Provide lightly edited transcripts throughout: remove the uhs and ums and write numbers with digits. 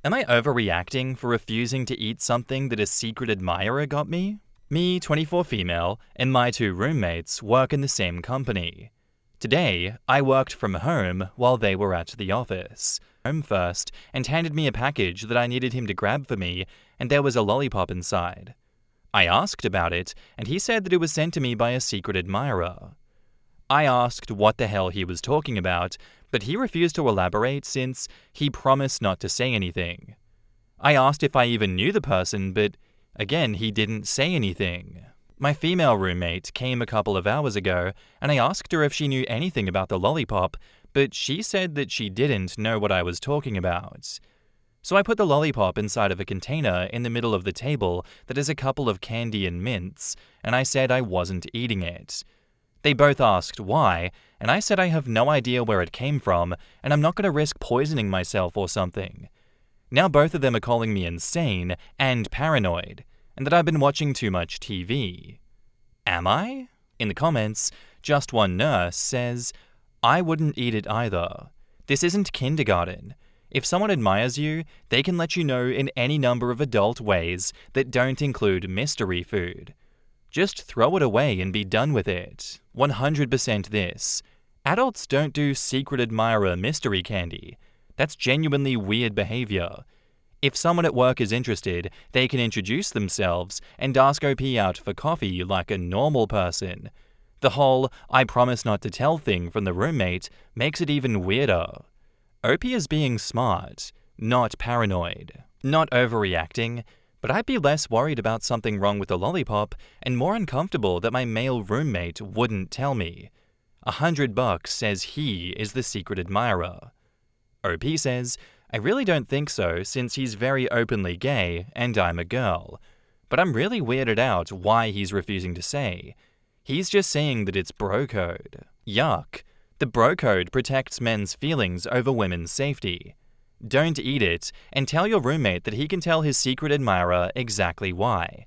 Am I overreacting for refusing to eat something that a secret admirer got me? Me, 24 female, and my 2 roommates work in the same company. Today, I worked from home while they were at the office. Home first and handed me a package that I needed him to grab for me, and there was a lollipop inside. I asked about it, and he said that it was sent to me by a secret admirer. I asked what the hell he was talking about, but he refused to elaborate since he promised not to say anything. I asked if I even knew the person, but again, he didn't say anything. My female roommate came a couple of hours ago, and I asked her if she knew anything about the lollipop, but she said that she didn't know what I was talking about. So I put the lollipop inside of a container in the middle of the table that has a couple of candy and mints, and I said I wasn't eating it. They both asked why, and I said I have no idea where it came from, and I'm not going to risk poisoning myself or something. Now both of them are calling me insane and paranoid, and that I've been watching too much TV. Am I? In the comments, Just One Nurse says, I wouldn't eat it either. This isn't kindergarten. If someone admires you, they can let you know in any number of adult ways that don't include mystery food. Just throw it away and be done with it. 100% this. Adults don't do secret admirer mystery candy. That's genuinely weird behavior. If someone at work is interested, they can introduce themselves and ask OP out for coffee like a normal person. The whole I promise not to tell thing from the roommate makes it even weirder. OP is being smart, not paranoid. Not overreacting, but I'd be less worried about something wrong with the lollipop and more uncomfortable that my male roommate wouldn't tell me. $100 says he is the secret admirer. OP says, I really don't think so since he's very openly gay and I'm a girl. But I'm really weirded out why he's refusing to say. He's just saying that it's bro code. Yuck. The bro code protects men's feelings over women's safety. Don't eat it, and tell your roommate that he can tell his secret admirer exactly why.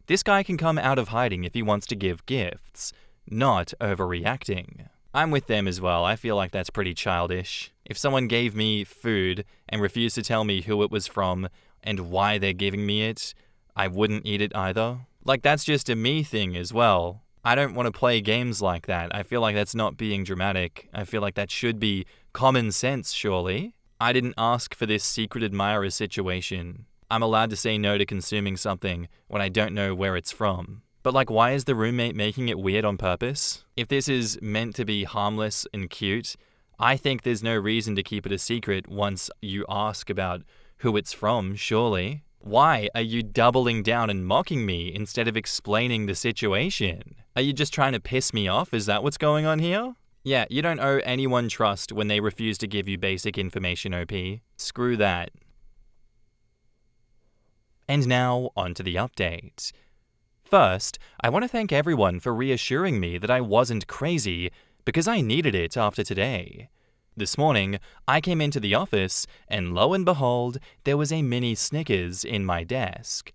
This guy can come out of hiding if he wants to give gifts, not overreacting. I'm with them as well. I feel like that's pretty childish. If someone gave me food and refused to tell me who it was from and why they're giving me it, I wouldn't eat it either. Like, that's just a me thing as well. I don't want to play games like that. I feel like that's not being dramatic. I feel like that should be common sense, surely. I didn't ask for this secret admirer situation. I'm allowed to say no to consuming something when I don't know where it's from. But like, why is the roommate making it weird on purpose? If this is meant to be harmless and cute, I think there's no reason to keep it a secret once you ask about who it's from, surely. Why are you doubling down and mocking me instead of explaining the situation? Are you just trying to piss me off? Is that what's going on here? Yeah, you don't owe anyone trust when they refuse to give you basic information, OP. Screw that. And now, on to the update. First, I want to thank everyone for reassuring me that I wasn't crazy, because I needed it after today. This morning, I came into the office, and lo and behold, there was a mini Snickers in my desk.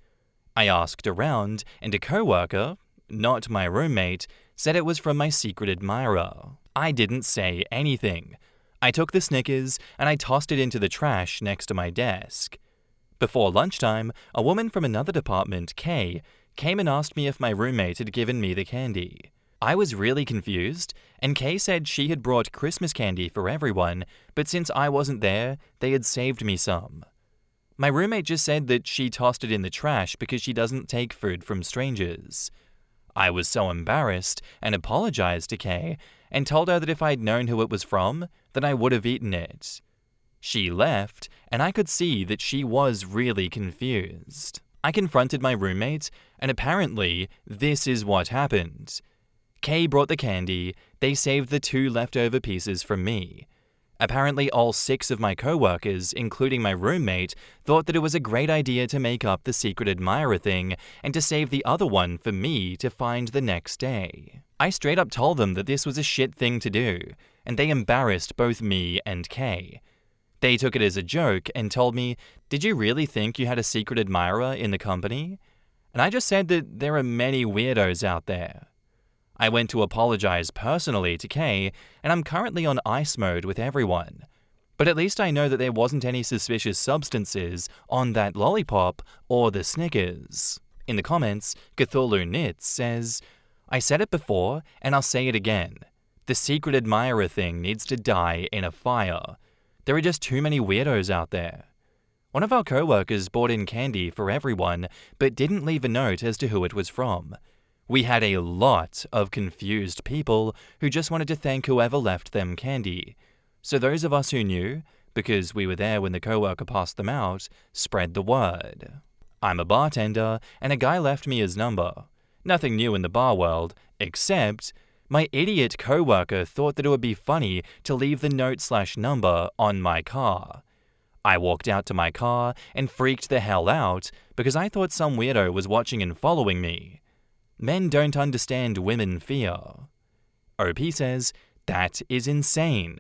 I asked around, and a coworker, not my roommate, said it was from my secret admirer. I didn't say anything. I took the Snickers and I tossed it into the trash next to my desk. Before lunchtime, a woman from another department, Kay, came and asked me if my roommate had given me the candy. I was really confused, and Kay said she had brought Christmas candy for everyone, but since I wasn't there, they had saved me some. My roommate just said that she tossed it in the trash because she doesn't take food from strangers. I was so embarrassed and apologized to Kay and told her that if I'd known who it was from, then I would have eaten it. She left, and I could see that she was really confused. I confronted my roommate, and apparently, this is what happened. Kay brought the candy, they saved the 2 leftover pieces from me. Apparently all 6 of my coworkers, including my roommate, thought that it was a great idea to make up the secret admirer thing and to save the other one for me to find the next day. I straight up told them that this was a shit thing to do, and they embarrassed both me and Kay. They took it as a joke and told me, "Did you really think you had a secret admirer in the company?" And I just said that there are many weirdos out there. I went to apologize personally to Kay, and I'm currently on ice mode with everyone. But at least I know that there wasn't any suspicious substances on that lollipop or the Snickers. In the comments, Cthulhu Knits says, I said it before and I'll say it again. The secret admirer thing needs to die in a fire. There are just too many weirdos out there. One of our co-workers bought in candy for everyone, but didn't leave a note as to who it was from. We had a lot of confused people who just wanted to thank whoever left them candy. So those of us who knew, because we were there when the co-worker passed them out, spread the word. I'm a bartender, and a guy left me his number. Nothing new in the bar world, except my idiot co-worker thought that it would be funny to leave the note/number on my car. I walked out to my car and freaked the hell out because I thought some weirdo was watching and following me. Men don't understand women fear. OP says, that is insane.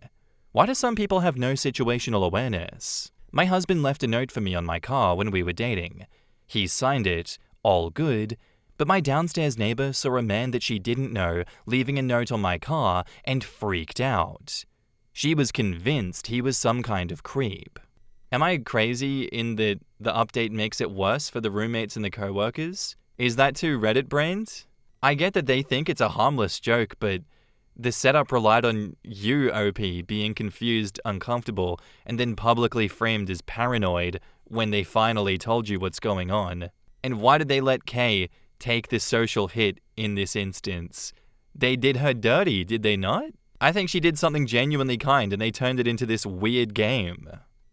Why do some people have no situational awareness? My husband left a note for me on my car when we were dating. He signed it, all good, but my downstairs neighbor saw a man that she didn't know leaving a note on my car and freaked out. She was convinced he was some kind of creep. Am I crazy in that the update makes it worse for the roommates and the co-workers? Is that too Reddit-brained? I get that they think it's a harmless joke, but the setup relied on you, OP, being confused, uncomfortable, and then publicly framed as paranoid when they finally told you what's going on. And why did they let Kay take the social hit in this instance? They did her dirty, did they not? I think she did something genuinely kind and they turned it into this weird game.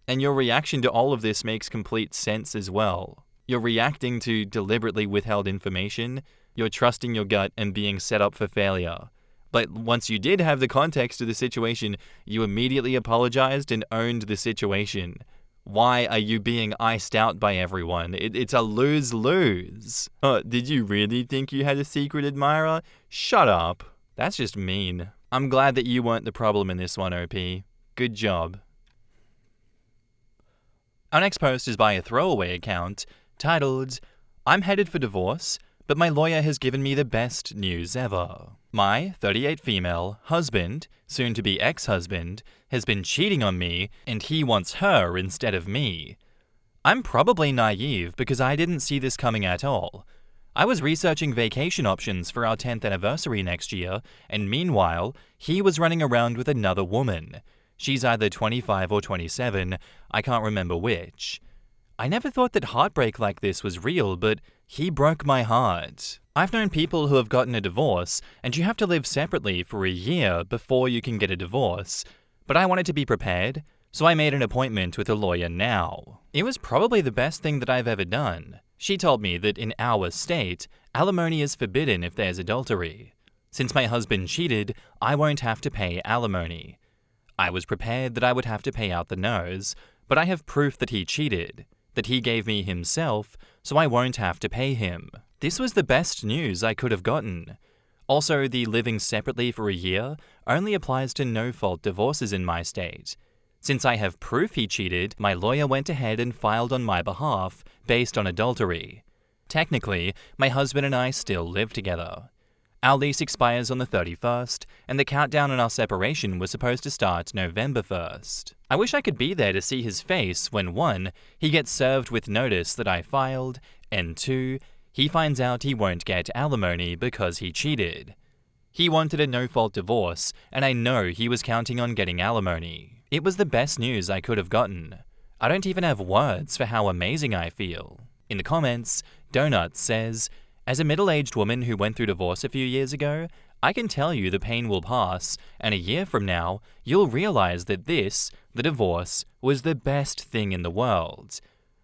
And your reaction to all of this makes complete sense as well. You're reacting to deliberately withheld information, you're trusting your gut and being set up for failure. But once you did have the context of the situation, you immediately apologized and owned the situation. Why are you being iced out by everyone? It's a lose-lose. Did you really think you had a secret admirer? Shut up. That's just mean. I'm glad that you weren't the problem in this one, OP. Good job. Our next post is by a throwaway account titled, I'm headed for divorce, but my lawyer has given me the best news ever. My 38 female husband, soon to be ex-husband, has been cheating on me and he wants her instead of me. I'm probably naive because I didn't see this coming at all. I was researching vacation options for our 10th anniversary next year, and meanwhile, he was running around with another woman. She's either 25 or 27, I can't remember which. I never thought that heartbreak like this was real, but he broke my heart. I've known people who have gotten a divorce, and you have to live separately for a year before you can get a divorce. But I wanted to be prepared, so I made an appointment with a lawyer now. It was probably the best thing that I've ever done. She told me that in our state, alimony is forbidden if there's adultery. Since my husband cheated, I won't have to pay alimony. I was prepared that I would have to pay out the nose, but I have proof that he cheated, that he gave me himself, so I won't have to pay him. This was the best news I could have gotten. Also, the living separately for a year only applies to no-fault divorces in my state. Since I have proof he cheated, my lawyer went ahead and filed on my behalf based on adultery. Technically, my husband and I still live together. Our lease expires on the 31st, and the countdown on our separation was supposed to start November 1st. I wish I could be there to see his face when 1, he gets served with notice that I filed, and 2, he finds out he won't get alimony because he cheated. He wanted a no-fault divorce, and I know he was counting on getting alimony. It was the best news I could have gotten. I don't even have words for how amazing I feel. In the comments, Donut says, as a middle-aged woman who went through divorce a few years ago, I can tell you the pain will pass, and a year from now, you'll realize that this, the divorce, was the best thing in the world.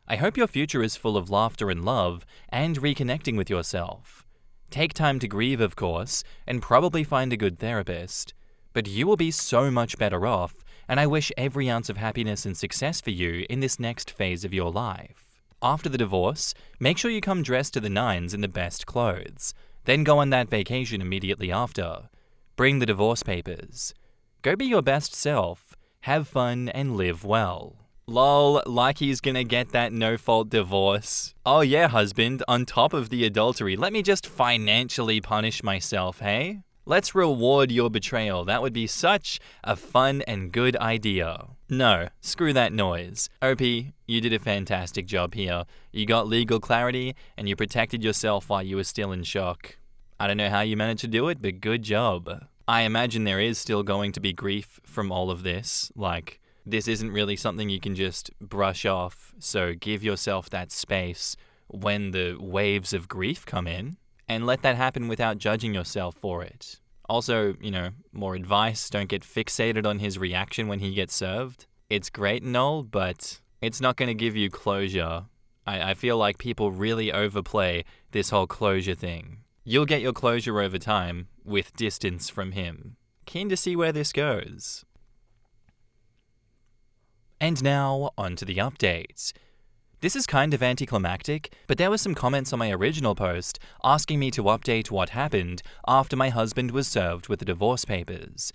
I hope your future is full of laughter and love, and reconnecting with yourself. Take time to grieve, of course, and probably find a good therapist. But you will be so much better off, and I wish every ounce of happiness and success for you in this next phase of your life. After the divorce, make sure you come dressed to the nines in the best clothes. Then go on that vacation immediately after. Bring the divorce papers. Go be your best self. Have fun and live well. Lol, like he's gonna get that no-fault divorce. Oh yeah, husband, on top of the adultery, let me just financially punish myself, hey? Let's reward your betrayal. That would be such a fun and good idea. No, screw that noise. OP, you did a fantastic job here. You got legal clarity and you protected yourself while you were still in shock. I don't know how you managed to do it, but good job. I imagine there is still going to be grief from all of this. Like, this isn't really something you can just brush off, so give yourself that space when the waves of grief come in, and let that happen without judging yourself for it. Also, more advice, don't get fixated on his reaction when he gets served. It's great and all, but it's not going to give you closure. I feel like people really overplay this whole closure thing. You'll get your closure over time with distance from him. Keen to see where this goes. And now, on to the updates. This is kind of anticlimactic, but there were some comments on my original post asking me to update what happened after my husband was served with the divorce papers.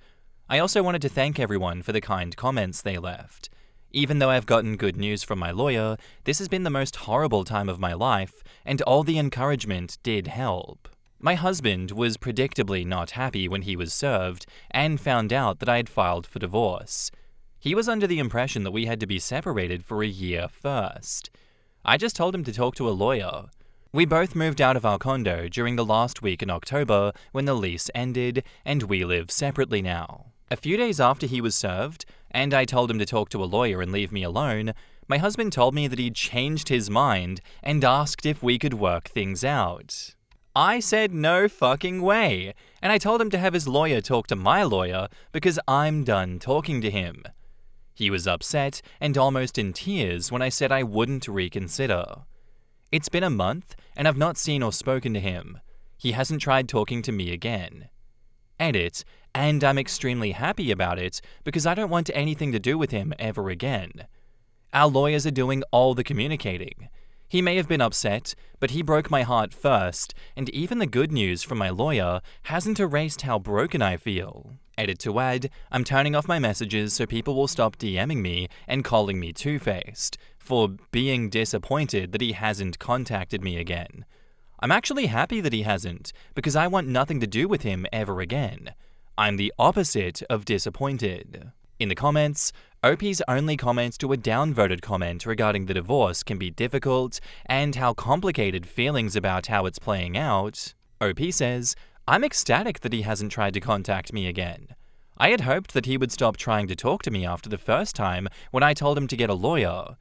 I also wanted to thank everyone for the kind comments they left. Even though I've gotten good news from my lawyer, this has been the most horrible time of my life, and all the encouragement did help. My husband was predictably not happy when he was served and found out that I had filed for divorce. He was under the impression that we had to be separated for a year first. I just told him to talk to a lawyer. We both moved out of our condo during the last week in October when the lease ended, and we live separately now. A few days after he was served, and I told him to talk to a lawyer and leave me alone, my husband told me that he'd changed his mind and asked if we could work things out. I said no fucking way, and I told him to have his lawyer talk to my lawyer because I'm done talking to him. He was upset and almost in tears when I said I wouldn't reconsider. It's been a month and I've not seen or spoken to him. He hasn't tried talking to me again. Edit, and I'm extremely happy about it because I don't want anything to do with him ever again. Our lawyers are doing all the communicating. He may have been upset, but he broke my heart first, and even the good news from my lawyer hasn't erased how broken I feel. Edit to add, I'm turning off my messages so people will stop DMing me and calling me two-faced for being disappointed that he hasn't contacted me again. I'm actually happy that he hasn't, because I want nothing to do with him ever again. I'm the opposite of disappointed. In the comments, OP's only comment to a downvoted comment regarding the divorce can be difficult and how complicated feelings about how it's playing out. OP says, I'm ecstatic that he hasn't tried to contact me again. I had hoped that he would stop trying to talk to me after the first time when I told him to get a lawyer.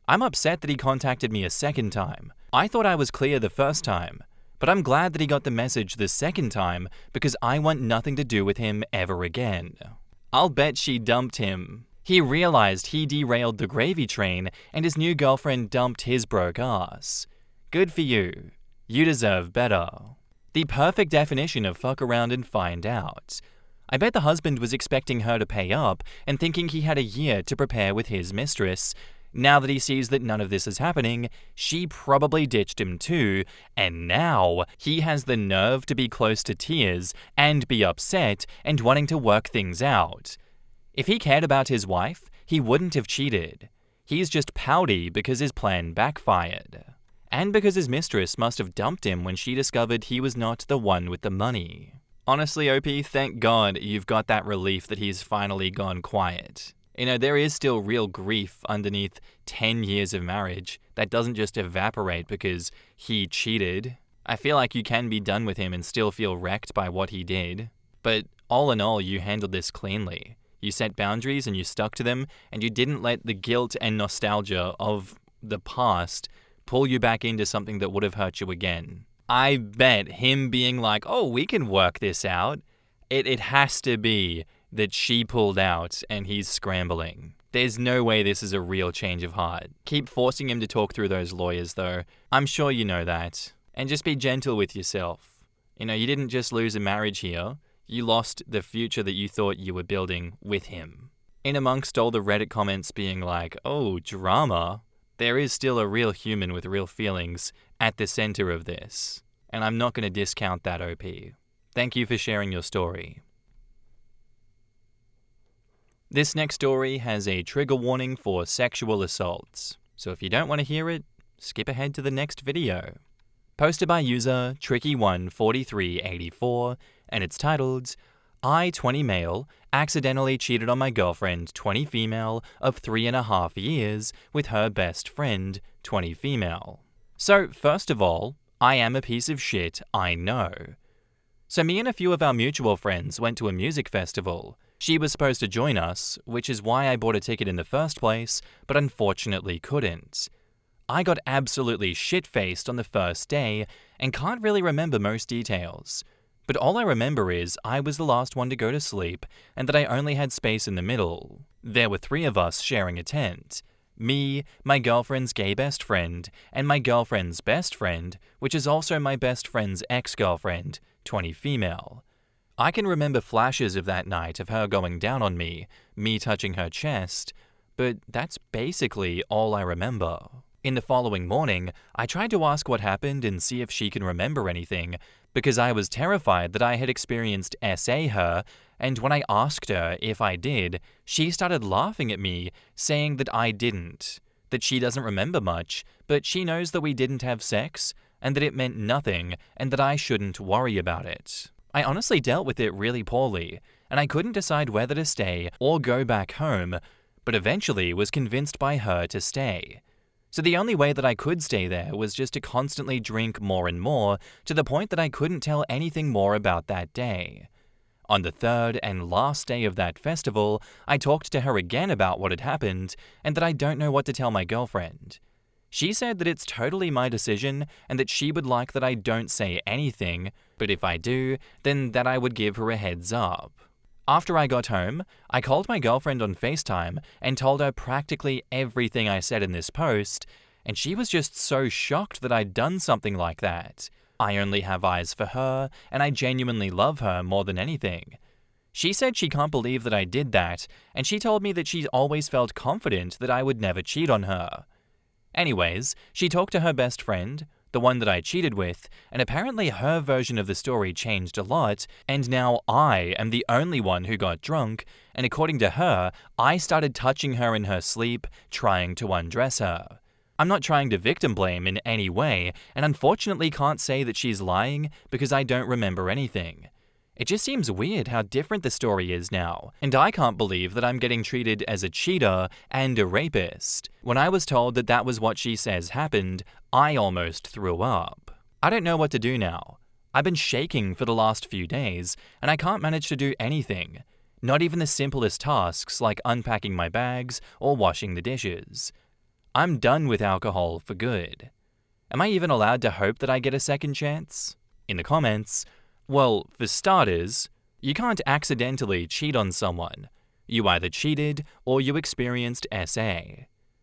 I'm upset that he contacted me a second time. I thought I was clear the first time, but I'm glad that he got the message the second time because I want nothing to do with him ever again. I'll bet she dumped him. He realized he derailed the gravy train and his new girlfriend dumped his broke ass. Good for you. You deserve better. The perfect definition of fuck around and find out. I bet the husband was expecting her to pay up and thinking he had a year to prepare with his mistress. Now that he sees that none of this is happening, she probably ditched him too, and now he has the nerve to be close to tears and be upset and wanting to work things out. If he cared about his wife, he wouldn't have cheated. He's just pouty because his plan backfired. And because his mistress must have dumped him when she discovered he was not the one with the money. Honestly, OP, thank God you've got that relief that he's finally gone quiet. There is still real grief underneath 10 years of marriage that doesn't just evaporate because he cheated. I feel like you can be done with him and still feel wrecked by what he did. But all in all, you handled this cleanly. You set boundaries and you stuck to them, and you didn't let the guilt and nostalgia of the past pull you back into something that would have hurt you again. I bet him being like, oh, we can work this out, it has to be that she pulled out and he's scrambling. There's no way this is a real change of heart. Keep forcing him to talk through those lawyers though. I'm sure you know that. And just be gentle with yourself. You didn't just lose a marriage here. You lost the future that you thought you were building with him. In amongst all the Reddit comments being like, oh, drama, there is still a real human with real feelings at the center of this. And I'm not going to discount that, OP. Thank you for sharing your story. This next story has a trigger warning for sexual assaults, so if you don't want to hear it, skip ahead to the next video. Posted by user Tricky14384, and it's titled, I, 20 male, accidentally cheated on my girlfriend, 20 female, of 3.5 years with her best friend, 20 female. So, first of all, I am a piece of shit, I know. So me and a few of our mutual friends went to a music festival. She was supposed to join us, which is why I bought a ticket in the first place, but unfortunately couldn't. I got absolutely shit-faced on the first day and can't really remember most details. But all I remember is I was the last one to go to sleep and that I only had space in the middle. There were 3 of us sharing a tent. Me, my girlfriend's gay best friend, and my girlfriend's best friend, which is also my best friend's ex-girlfriend, 20 female. I can remember flashes of that night of her going down on me touching her chest, but that's basically all I remember. In the following morning, I tried to ask what happened and see if she can remember anything, because I was terrified that I had experienced SA her, and when I asked her if I did, she started laughing at me, saying that I didn't, that she doesn't remember much, but she knows that we didn't have sex, and that it meant nothing, and that I shouldn't worry about it. I honestly dealt with it really poorly, and I couldn't decide whether to stay or go back home, but eventually was convinced by her to stay. So the only way that I could stay there was just to constantly drink more and more, to the point that I couldn't tell anything more about that day. On the 3rd and last day of that festival, I talked to her again about what had happened, and that I don't know what to tell my girlfriend. She said that it's totally my decision, and that she would like that I don't say anything, but if I do, then that I would give her a heads up. After I got home, I called my girlfriend on FaceTime and told her practically everything I said in this post, and she was just so shocked that I'd done something like that. I only have eyes for her, and I genuinely love her more than anything. She said she can't believe that I did that, and she told me that she's always felt confident that I would never cheat on her. Anyways, she talked to her best friend, the one that I cheated with, and apparently her version of the story changed a lot, and now I am the only one who got drunk, and according to her, I started touching her in her sleep, trying to undress her. I'm not trying to victim blame in any way, and unfortunately can't say that she's lying because I don't remember anything. It just seems weird how different the story is now, and I can't believe that I'm getting treated as a cheater and a rapist. When I was told that that was what she says happened, I almost threw up. I don't know what to do now. I've been shaking for the last few days, and I can't manage to do anything. Not even the simplest tasks like unpacking my bags or washing the dishes. I'm done with alcohol for good. Am I even allowed to hope that I get a second chance? In the comments, well, for starters, you can't accidentally cheat on someone. You either cheated or you experienced SA.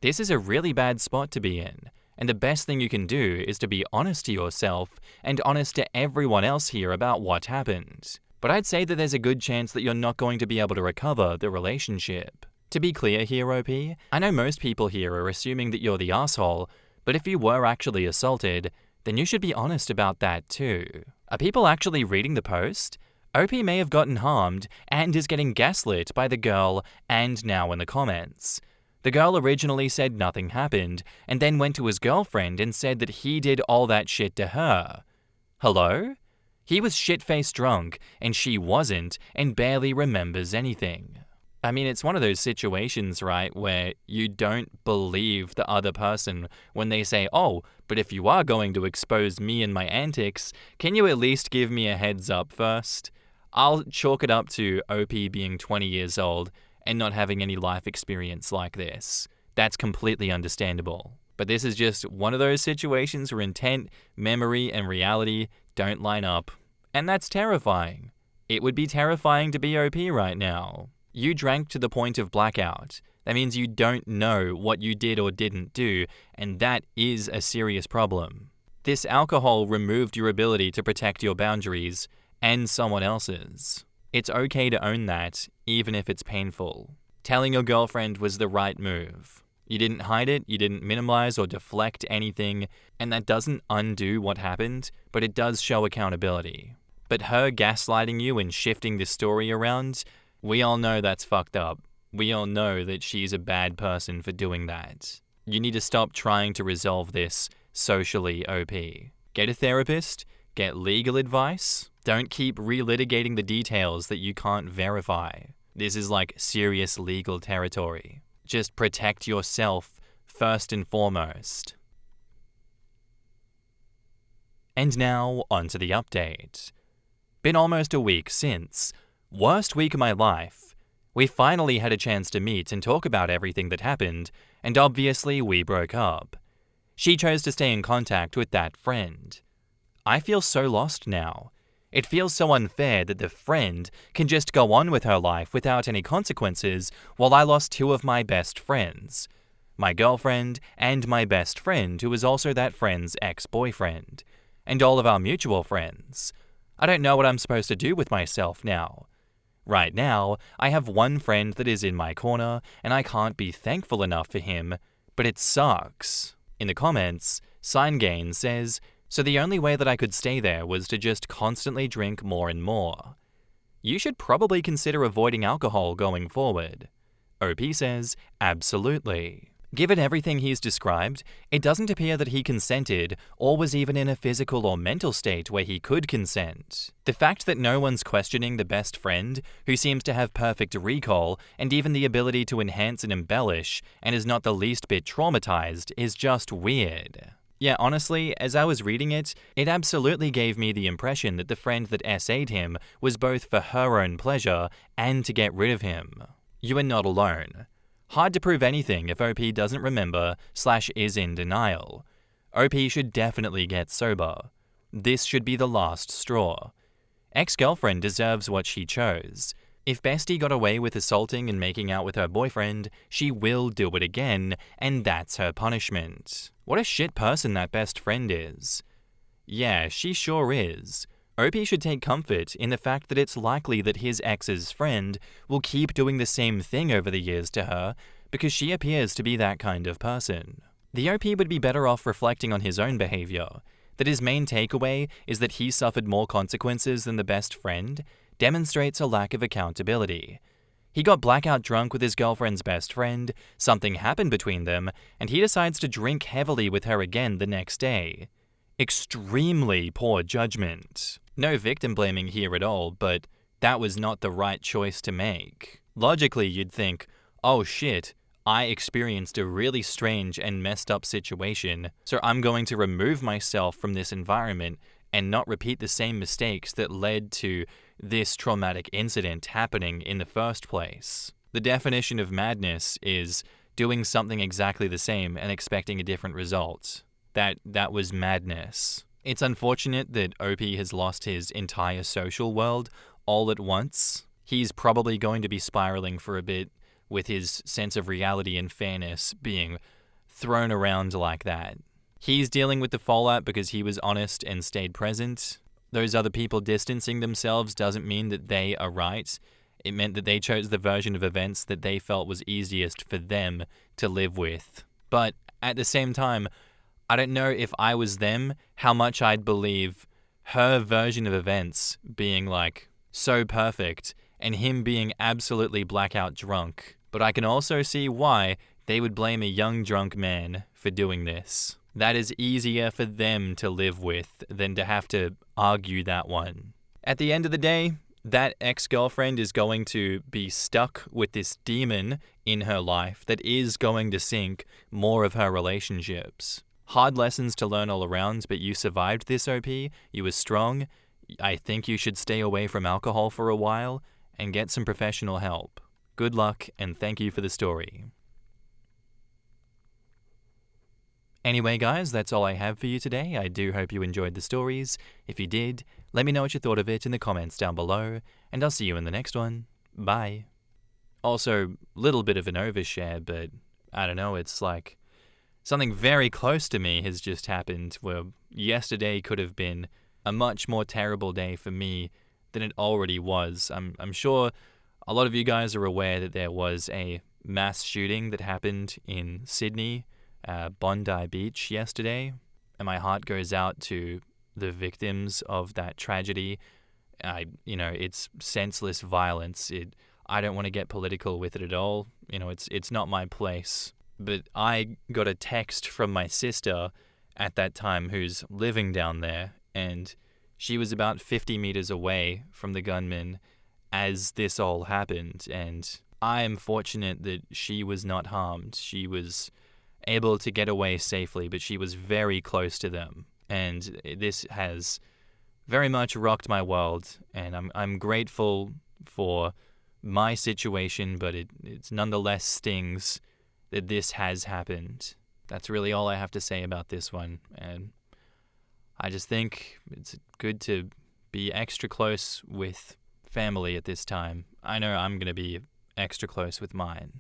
This is a really bad spot to be in, and the best thing you can do is to be honest to yourself and honest to everyone else here about what happened. But I'd say that there's a good chance that you're not going to be able to recover the relationship. To be clear here, OP, I know most people here are assuming that you're the asshole, but if you were actually assaulted, then you should be honest about that too. Are people actually reading the post? OP may have gotten harmed and is getting gaslit by the girl and now in the comments. The girl originally said nothing happened and then went to his girlfriend and said that he did all that shit to her. Hello? He was shit-faced drunk and she wasn't and barely remembers anything. I mean, it's one of those situations, right, where you don't believe the other person when they say, oh, but if you are going to expose me and my antics, can you at least give me a heads up first? I'll chalk it up to OP being 20 years old and not having any life experience like this. That's completely understandable. But this is just one of those situations where intent, memory, and reality don't line up. And that's terrifying. It would be terrifying to be OP right now. You drank to the point of blackout. That means you don't know what you did or didn't do, and that is a serious problem. This alcohol removed your ability to protect your boundaries and someone else's. It's okay to own that, even if it's painful. Telling your girlfriend was the right move. You didn't hide it, you didn't minimize or deflect anything, and that doesn't undo what happened, but it does show accountability. But her gaslighting you and shifting the story around, we all know that's fucked up. We all know that she's a bad person for doing that. You need to stop trying to resolve this socially, OP. Get a therapist, get legal advice, Don't keep relitigating the details that you can't verify. This is like serious legal territory. Just protect yourself first and foremost. And now, onto the update. Been almost a week since. Worst week of my life. We finally had a chance to meet and talk about everything that happened, and obviously we broke up. She chose to stay in contact with that friend. I feel so lost now. It feels so unfair that the friend can just go on with her life without any consequences while I lost two of my best friends. My girlfriend and my best friend, who was also that friend's ex-boyfriend. And all of our mutual friends. I don't know what I'm supposed to do with myself now. Right now, I have one friend that is in my corner, and I can't be thankful enough for him, but it sucks. In the comments, SignGain says, so the only way that I could stay there was to just constantly drink more and more. You should probably consider avoiding alcohol going forward. OP says, absolutely. Given everything he's described, it doesn't appear that he consented or was even in a physical or mental state where he could consent. The fact that no one's questioning the best friend, who seems to have perfect recall and even the ability to enhance and embellish, and is not the least bit traumatized, is just weird. Yeah, honestly, as I was reading it, it absolutely gave me the impression that the friend that SA'd him was both for her own pleasure and to get rid of him. You are not alone. Hard to prove anything if OP doesn't remember / is in denial. OP should definitely get sober. This should be the last straw. Ex-girlfriend deserves what she chose. If Bestie got away with assaulting and making out with her boyfriend, she will do it again, and that's her punishment. What a shit person that best friend is. Yeah, she sure is. OP should take comfort in the fact that it's likely that his ex's friend will keep doing the same thing over the years to her because she appears to be that kind of person. The OP would be better off reflecting on his own behavior, that his main takeaway is that he suffered more consequences than the best friend demonstrates a lack of accountability. He got blackout drunk with his girlfriend's best friend, something happened between them, and he decides to drink heavily with her again the next day. Extremely poor judgment. No victim blaming here at all, but that was not the right choice to make. Logically, you'd think, oh shit, I experienced a really strange and messed up situation, so I'm going to remove myself from this environment and not repeat the same mistakes that led to this traumatic incident happening in the first place. The definition of madness is doing something exactly the same and expecting a different result. That was madness. It's unfortunate that OP has lost his entire social world all at once. He's probably going to be spiraling for a bit with his sense of reality and fairness being thrown around like that. He's dealing with the fallout because he was honest and stayed present. Those other people distancing themselves doesn't mean that they are right. It meant that they chose the version of events that they felt was easiest for them to live with. But at the same time, I don't know if I was them, how much I'd believe her version of events being like so perfect and him being absolutely blackout drunk. But I can also see why they would blame a young drunk man for doing this. That is easier for them to live with than to have to argue that one. At the end of the day, that ex-girlfriend is going to be stuck with this demon in her life that is going to sink more of her relationships. Hard lessons to learn all around, but you survived this, OP. You were strong. I think you should stay away from alcohol for a while and get some professional help. Good luck, and thank you for the story. Anyway, guys, that's all I have for you today. I do hope you enjoyed the stories. If you did, let me know what you thought of it in the comments down below, and I'll see you in the next one. Bye. Also, little bit of an overshare, but I don't know, it's like something very close to me has just happened where yesterday could have been a much more terrible day for me than it already was. I'm sure a lot of you guys are aware that there was a mass shooting that happened in Sydney, Bondi Beach yesterday, and my heart goes out to the victims of that tragedy. It's senseless violence. I don't want to get political with it at all. It's not my place. But I got a text from my sister at that time who's living down there, and she was about 50 meters away from the gunman as this all happened, and I am fortunate that she was not harmed. She was able to get away safely, but she was very close to them. And this has very much rocked my world, and I'm grateful for my situation, but it's nonetheless stings that this has happened. That's really all I have to say about this one, and I just think it's good to be extra close with family at this time. I know I'm going to be extra close with mine.